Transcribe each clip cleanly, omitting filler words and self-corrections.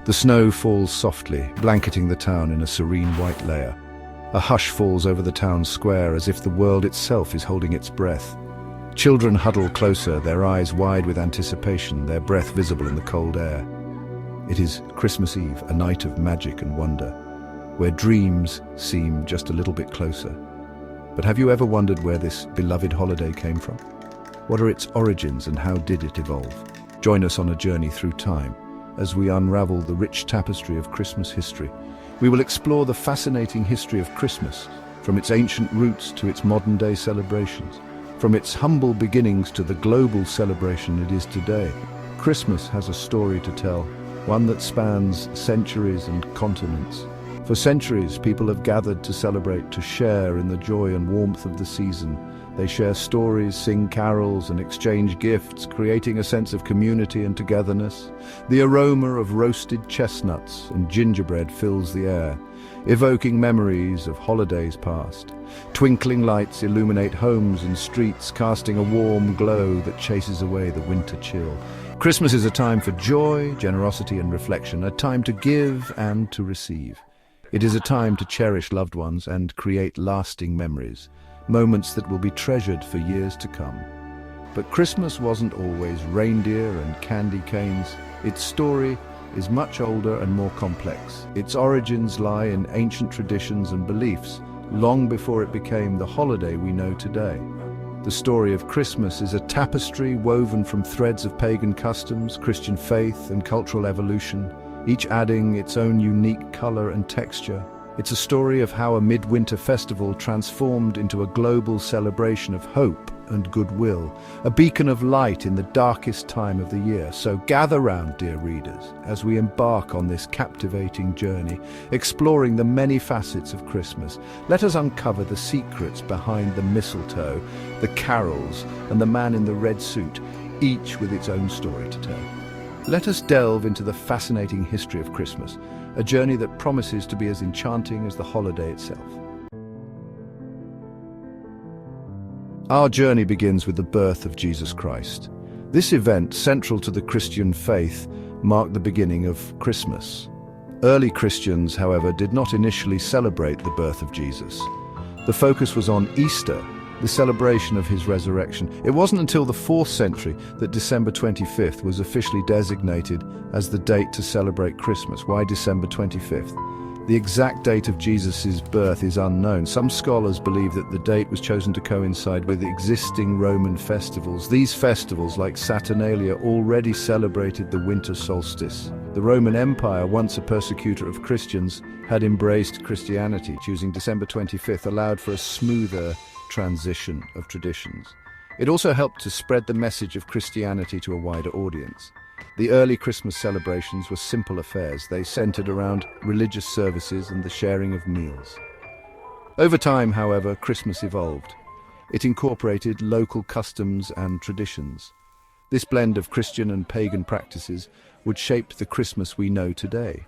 The snow falls softly, blanketing the town in a serene white layer. A hush falls over the town square as if the world itself is holding its breath. Children huddle closer, their eyes wide with anticipation, their breath visible in the cold air. It is Christmas Eve, a night of magic and wonder, where dreams seem just a little bit closer. But have you ever wondered where this beloved holiday came from? What are its origins and how did it evolve? Join us on a journey through time as we unravel the rich tapestry of Christmas history. We will explore the fascinating history of Christmas, from its ancient roots to its modern-day celebrations, from its humble beginnings to the global celebration it is today. Christmas has a story to tell, one that spans centuries and continents. For centuries, people have gathered to celebrate, to share in the joy and warmth of the season. They share stories, sing carols, and exchange gifts, creating a sense of community and togetherness. The aroma of roasted chestnuts and gingerbread fills the air, evoking memories of holidays past. Twinkling lights illuminate homes and streets, casting a warm glow that chases away the winter chill. Christmas is a time for joy, generosity, and reflection, a time to give and to receive. It is a time to cherish loved ones and create lasting memories, moments that will be treasured for years to come. But Christmas wasn't always reindeer and candy canes. Its story is much older and more complex. Its origins lie in ancient traditions and beliefs, long before it became the holiday we know today. The story of Christmas is a tapestry woven from threads of pagan customs, Christian faith, and cultural evolution, each adding its own unique color and texture. It's a story of how a midwinter festival transformed into a global celebration of hope and goodwill, a beacon of light in the darkest time of the year. So gather round, dear readers, as we embark on this captivating journey, exploring the many facets of Christmas. Let us uncover the secrets behind the mistletoe, the carols, and the man in the red suit, each with its own story to tell. Let us delve into the fascinating history of Christmas, a journey that promises to be as enchanting as the holiday itself. Our journey begins with the birth of Jesus Christ. This event, central to the Christian faith, marked the beginning of Christmas. Early Christians, however, did not initially celebrate the birth of Jesus. The focus was on Easter, the celebration of his resurrection. It wasn't until the 4th century that December 25th was officially designated as the date to celebrate Christmas. Why December 25th? The exact date of Jesus' birth is unknown. Some scholars believe that the date was chosen to coincide with existing Roman festivals. These festivals, like Saturnalia, already celebrated the winter solstice. The Roman Empire, once a persecutor of Christians, had embraced Christianity. Choosing December 25th allowed for a smoother transition of traditions. It also helped to spread the message of Christianity to a wider audience. The early Christmas celebrations were simple affairs. They centered around religious services and the sharing of meals. Over time, however, Christmas evolved. It incorporated local customs and traditions. This blend of Christian and pagan practices would shape the Christmas we know today.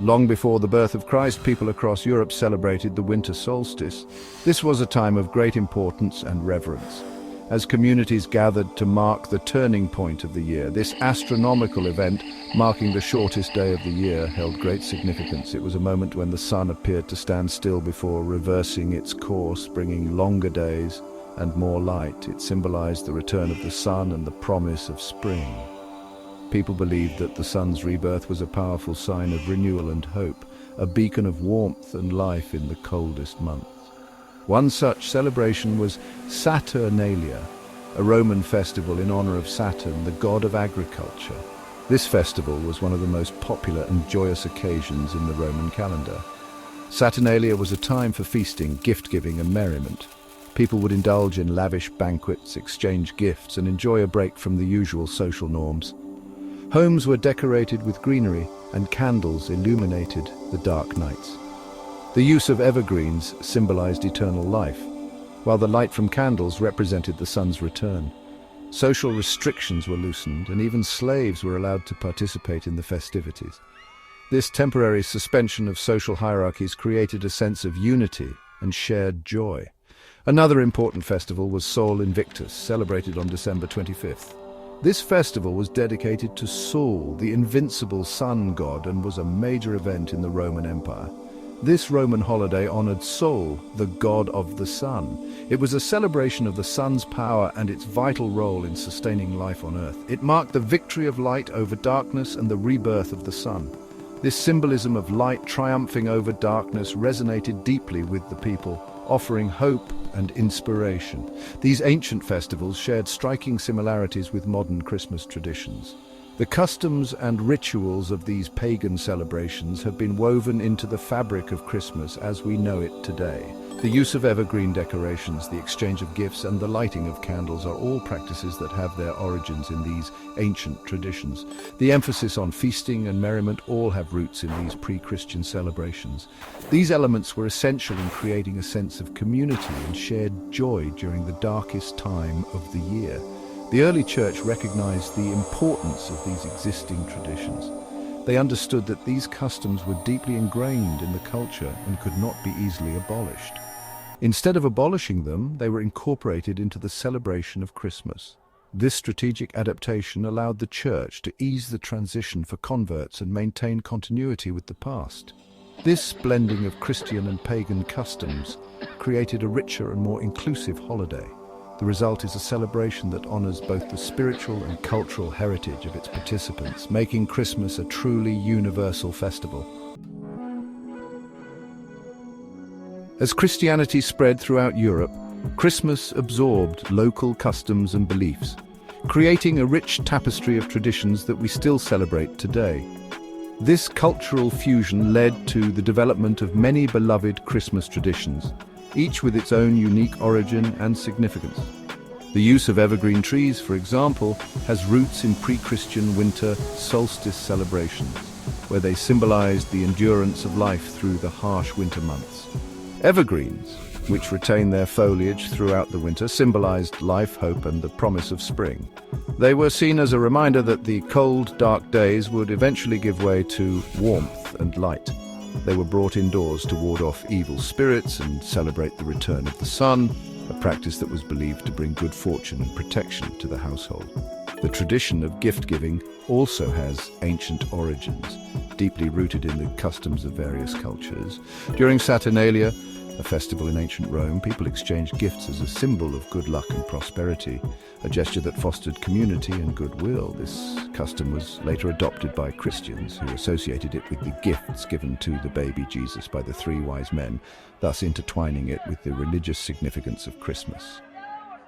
Long before the birth of Christ, people across Europe celebrated the winter solstice. This was a time of great importance and reverence. As communities gathered to mark the turning point of the year, this astronomical event, marking the shortest day of the year, held great significance. It was a moment when the sun appeared to stand still before reversing its course, bringing longer days and more light. It symbolized the return of the sun and the promise of spring. People believed that the sun's rebirth was a powerful sign of renewal and hope, a beacon of warmth and life in the coldest months. One such celebration was Saturnalia, a Roman festival in honor of Saturn, the god of agriculture. This festival was one of the most popular and joyous occasions in the Roman calendar. Saturnalia was a time for feasting, gift-giving, and merriment. People would indulge in lavish banquets, exchange gifts, and enjoy a break from the usual social norms. Homes were decorated with greenery, and candles illuminated the dark nights. The use of evergreens symbolized eternal life, while the light from candles represented the sun's return. Social restrictions were loosened, and even slaves were allowed to participate in the festivities. This temporary suspension of social hierarchies created a sense of unity and shared joy. Another important festival was Sol Invictus, celebrated on December 25th. This festival was dedicated to Sol, the invincible sun god, and was a major event in the Roman Empire. This Roman holiday honored Sol, the god of the sun. It was a celebration of the sun's power and its vital role in sustaining life on Earth. It marked the victory of light over darkness and the rebirth of the sun. This symbolism of light triumphing over darkness resonated deeply with the people, offering hope and inspiration. These ancient festivals shared striking similarities with modern Christmas traditions. The customs and rituals of these pagan celebrations have been woven into the fabric of Christmas as we know it today. The use of evergreen decorations, the exchange of gifts, and the lighting of candles are all practices that have their origins in these ancient traditions. The emphasis on feasting and merriment all have roots in these pre-Christian celebrations. These elements were essential in creating a sense of community and shared joy during the darkest time of the year. The early church recognized the importance of these existing traditions. They understood that these customs were deeply ingrained in the culture and could not be easily abolished. Instead of abolishing them, they were incorporated into the celebration of Christmas. This strategic adaptation allowed the church to ease the transition for converts and maintain continuity with the past. This blending of Christian and pagan customs created a richer and more inclusive holiday. The result is a celebration that honors both the spiritual and cultural heritage of its participants, making Christmas a truly universal festival. As Christianity spread throughout Europe, Christmas absorbed local customs and beliefs, creating a rich tapestry of traditions that we still celebrate today. This cultural fusion led to the development of many beloved Christmas traditions, each with its own unique origin and significance. The use of evergreen trees, for example, has roots in pre-Christian winter solstice celebrations, where they symbolized the endurance of life through the harsh winter months. Evergreens, which retain their foliage throughout the winter, symbolized life, hope, and the promise of spring. They were seen as a reminder that the cold, dark days would eventually give way to warmth and light. They were brought indoors to ward off evil spirits and celebrate the return of the sun, a practice that was believed to bring good fortune and protection to the household. The tradition of gift-giving also has ancient origins, deeply rooted in the customs of various cultures. During Saturnalia, a festival in ancient Rome, people exchanged gifts as a symbol of good luck and prosperity, a gesture that fostered community and goodwill. This custom was later adopted by Christians, who associated it with the gifts given to the baby Jesus by the three wise men, thus intertwining it with the religious significance of Christmas.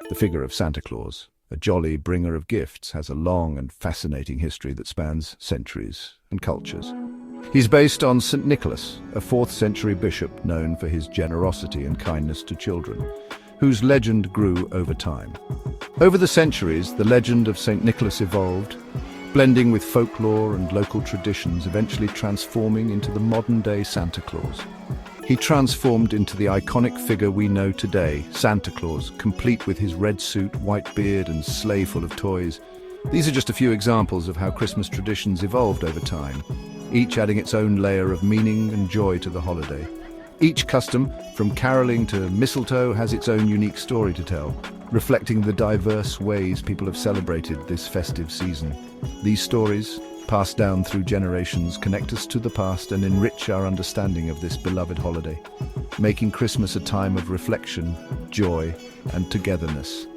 The figure of Santa Claus, a jolly bringer of gifts, has a long and fascinating history that spans centuries and cultures. He's based on St. Nicholas, a 4th century bishop known for his generosity and kindness to children, whose legend grew over time. Over the centuries, the legend of St. Nicholas evolved, blending with folklore and local traditions, eventually transforming into the modern-day Santa Claus. He transformed into the iconic figure we know today, Santa Claus, complete with his red suit, white beard, and sleigh full of toys. These are just a few examples of how Christmas traditions evolved over time, each adding its own layer of meaning and joy to the holiday. Each custom, from caroling to mistletoe, has its own unique story to tell, reflecting the diverse ways people have celebrated this festive season. These stories, passed down through generations, connect us to the past and enrich our understanding of this beloved holiday, making Christmas a time of reflection, joy, and togetherness.